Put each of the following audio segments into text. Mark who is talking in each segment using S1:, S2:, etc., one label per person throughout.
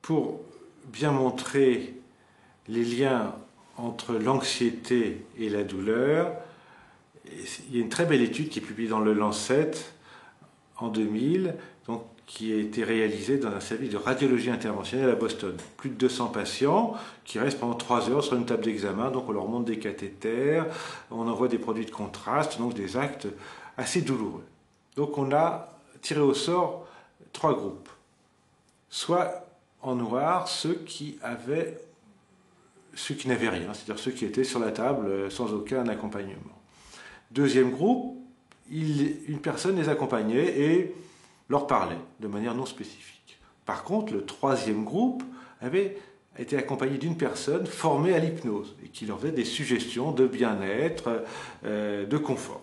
S1: pour bien montrer les liens entre l'anxiété et la douleur, il y a une très belle étude qui est publiée dans le Lancet en 2000, donc, qui a été réalisée dans un service de radiologie interventionnelle à Boston. Plus de 200 patients qui restent pendant 3 heures sur une table d'examen, donc on leur monte des cathéters, on envoie des produits de contraste, donc des actes assez douloureux. Donc on a tiré au sort 3 groupes. Soit en noir, ceux qui n'avaient rien, c'est-à-dire ceux qui étaient sur la table sans aucun accompagnement. Deuxième groupe, une personne les accompagnait et leur parlait de manière non spécifique. Par contre, le troisième groupe avait été accompagné d'une personne formée à l'hypnose et qui leur faisait des suggestions de bien-être, de confort.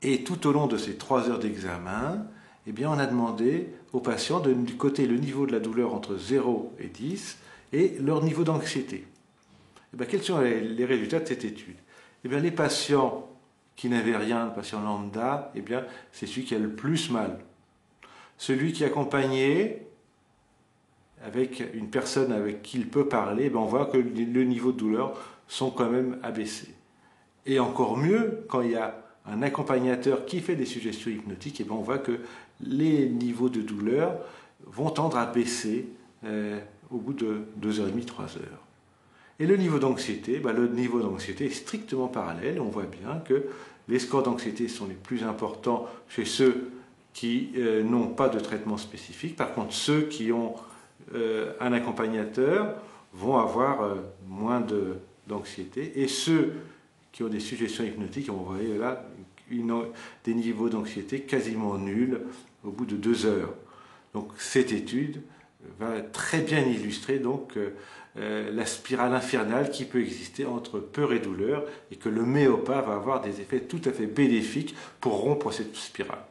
S1: Et tout au long de ces 3 heures d'examen, eh bien, on a demandé aux patients de coter le niveau de la douleur entre 0 et 10 et leur niveau d'anxiété. Eh bien, quels sont les résultats de cette étude? Eh bien, les patients qui n'avaient rien, le patient lambda, eh bien, c'est celui qui a le plus mal. Celui qui est accompagné avec une personne avec qui il peut parler, eh bien, on voit que le niveau de douleur sont quand même abaissés. Et encore mieux, quand il y a un accompagnateur qui fait des suggestions hypnotiques, eh bien, on voit que les niveaux de douleur vont tendre à baisser au bout de 2h30, 3 heures. Et le niveau d'anxiété, le niveau d'anxiété est strictement parallèle. On voit bien que les scores d'anxiété sont les plus importants chez ceux qui n'ont pas de traitement spécifique. Par contre, ceux qui ont un accompagnateur vont avoir moins d'anxiété. Et ceux qui ont des suggestions hypnotiques, on voit là des niveaux d'anxiété quasiment nuls au bout de 2 heures. Donc cette étude va très bien illustrer donc la spirale infernale qui peut exister entre peur et douleur et que le méopa va avoir des effets tout à fait bénéfiques pour rompre cette spirale.